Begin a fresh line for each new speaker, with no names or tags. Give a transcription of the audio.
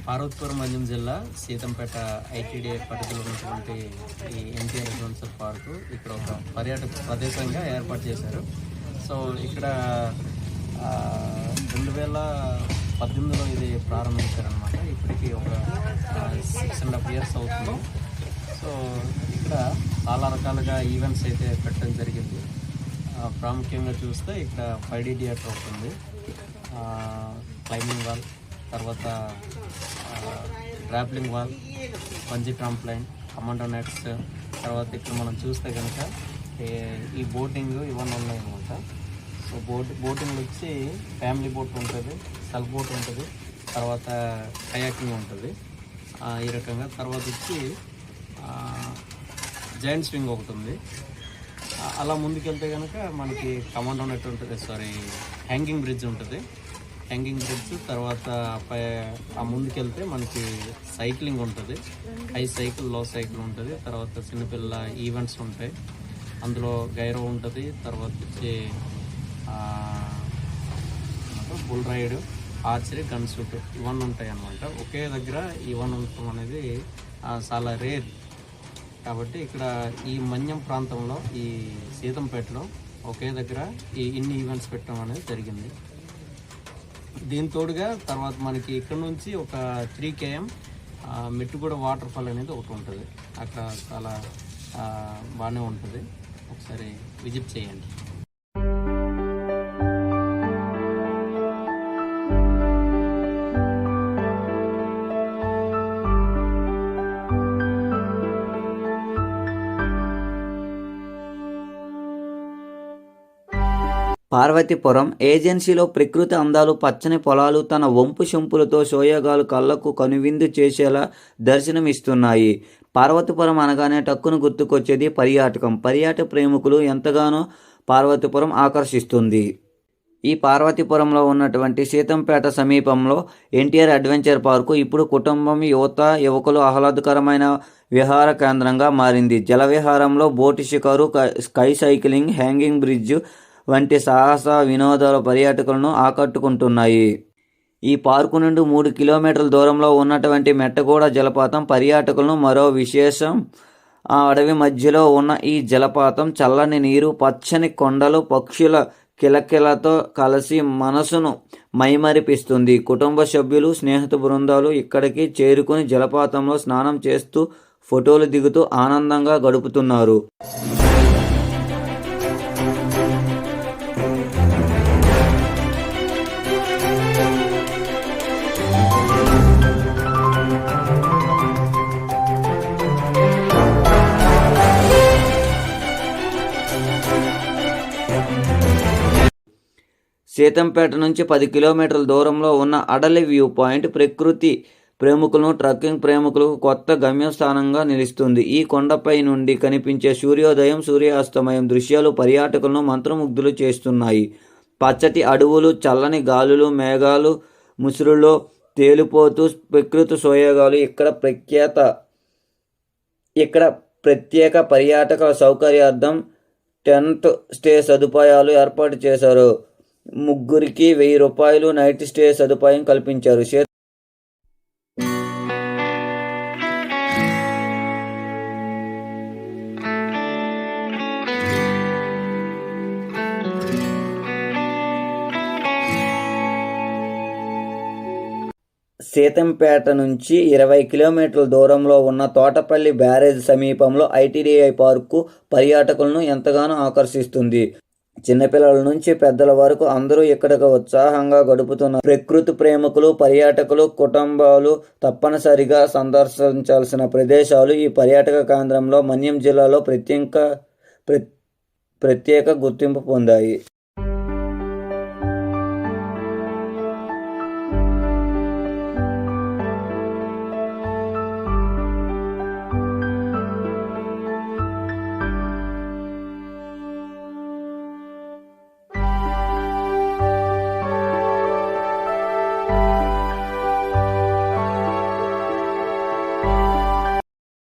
పార్వతీపురం మన్యం జిల్లా సీతంపేట ఐటీడీఏ పరిధిలో ఉన్నటువంటి ఈ ఎన్టీఆర్ అడ్వెంచర్ పార్కు ఇక్కడ ఒక పర్యాటక ప్రదేశంగా ఏర్పాటు చేశారు. సో ఇక్కడ 2018లో ఇది ప్రారంభించారనమాట. ఇప్పటికీ ఒక 6.5 years అవుతుంది. సో ఇక్కడ చాలా రకాలుగా ఈవెంట్స్ అయితే పెట్టడం జరిగింది. ప్రాముఖ్యంగా చూస్తే ఇక్కడ 5D థియేటర్ అవుతుంది, క్లైంబింగ్ వాల్, తర్వాత rappelling wall, bungee trampoline, commando nets, తర్వాత ఇక్కడ మనం చూస్తే కనుక ఈ బోటింగ్ ఇవన్నీ ఉన్నాయన్నమాట. సో బోటింగ్ వచ్చి ఫ్యామిలీ బోట్ ఉంటుంది, సెల్ఫ్ బోట్ ఉంటుంది, తర్వాత కయాకింగ్ ఉంటుంది ఈ రకంగా. తర్వాత వచ్చి జైంట్ స్వింగ్ ఒకటి ఉంది. అలా ముందుకెళ్తే కనుక మనకి కమాండో నెట్ ఉంటుంది, హ్యాంగింగ్ బ్రిడ్జ్ ఉంటుంది. హ్యాంగింగ్ బ్రిడ్జ్ తర్వాత ఆ ముందుకెళ్తే మనకి సైక్లింగ్ ఉంటుంది, హై సైకిల్, లో సైకిల్ ఉంటుంది. తర్వాత చిన్నపిల్ల ఈవెంట్స్ ఉంటాయి, అందులో గైరో ఉంటుంది. తర్వాత వచ్చి bull ride, archery, gun shoot ఇవన్నీ ఉంటాయి అన్నమాట. ఒకే దగ్గర ఇవన్నీ ఉండటం అనేది చాలా రేర్. కాబట్టి ఇక్కడ ఈ మన్యం ప్రాంతంలో, ఈ సీతంపేటలో ఒకే దగ్గర ఇన్ని ఈవెంట్స్ పెట్టడం అనేది జరిగింది. దీని తోడుగా తర్వాత మనకి ఇక్కడ నుంచి ఒక 3 km మెట్టుగూడ వాటర్ ఫాల్ అనేది ఒకటి ఉంటుంది. అక్కడ చాలా బాగానే ఉంటుంది, ఒకసారి విజిట్ చేయండి.
పార్వతీపురం ఏజెన్సీలో ప్రకృతి అందాలు, పచ్చని పొలాలు, తన వంపు శంపులతో సోయగాలు కళ్ళకు కనువిందు చేసేలా దర్శనమిస్తున్నాయి. పార్వతీపురం అనగానే టక్కును గుర్తుకొచ్చేది పర్యాటకం. పర్యాటక ప్రేమికులు ఎంతగానో పార్వతీపురం ఆకర్షిస్తుంది. ఈ పార్వతీపురంలో ఉన్నటువంటి సీతంపేట సమీపంలో ఎన్టీఆర్ అడ్వెంచర్ పార్కు ఇప్పుడు కుటుంబం, యువత, యువకులు ఆహ్లాదకరమైన విహార కేంద్రంగా మారింది. జల విహారంలో బోటు షికారు, స్కై సైక్లింగ్, హ్యాంగింగ్ బ్రిడ్జ్ వంటి సాహస వినోదాల పర్యాటకులను ఆకట్టుకుంటున్నాయి. ఈ పార్కు నుండి 3 కిలోమీటర్ల దూరంలో ఉన్నటువంటి మెట్టగూడ జలపాతం పర్యాటకులను మరో విశేషం. ఆ అడవి మధ్యలో ఉన్న ఈ జలపాతం చల్లని నీరు, పచ్చని కొండలు, పక్షుల కిలకిలతో కలిసి మనసును మైమరిపిస్తుంది. కుటుంబ సభ్యులు, స్నేహిత బృందాలు ఇక్కడికి చేరుకుని జలపాతంలో స్నానం చేస్తూ, ఫోటోలు దిగుతూ ఆనందంగా గడుపుతున్నారు. సీతంపేట నుంచి 10 కిలోమీటర్ల దూరంలో ఉన్న అడలి వ్యూ పాయింట్ ప్రకృతి ప్రేమికులను, ట్రెక్కింగ్ ప్రేమికులకు కొత్త గమ్యస్థానంగా నిలుస్తుంది. ఈ కొండపై నుండి కనిపించే సూర్యోదయం, సూర్యాస్తమయం దృశ్యాలు పర్యాటకులను మంత్రముగ్ధులు చేస్తున్నాయి. పచ్చటి అడవులు, చల్లని గాలులు, మేఘాలు ముసురులో తేలిపోతూ ప్రకృతి సోయగాలు ఇక్కడ ప్రత్యేక పర్యాటక సౌకర్యార్థం టెంట్ స్టే సదుపాయాలు ఏర్పాటు చేశారు. ముగ్గురికి ₹1000 నైట్ స్టే సదుపాయం కల్పించారు. సీతంపేట నుంచి 20 కిలోమీటర్ల దూరంలో ఉన్న తోటపల్లి బ్యారేజ్ సమీపంలో ఐటీడీఐ పార్కు పర్యాటకులను ఎంతగానో ఆకర్షిస్తుంది. చిన్నపిల్లల నుంచి పెద్దల వరకు అందరూ ఇక్కడికి ఉత్సాహంగా గడుపుతున్నారు. ప్రకృతి ప్రేమికులు, పర్యాటకులు, కుటుంబాలు తప్పనిసరిగా సందర్శించాల్సిన ప్రదేశాలు ఈ పర్యాటక కేంద్రంలో మన్యం జిల్లాలో ప్రత్యేక గుర్తింపు పొందాయి.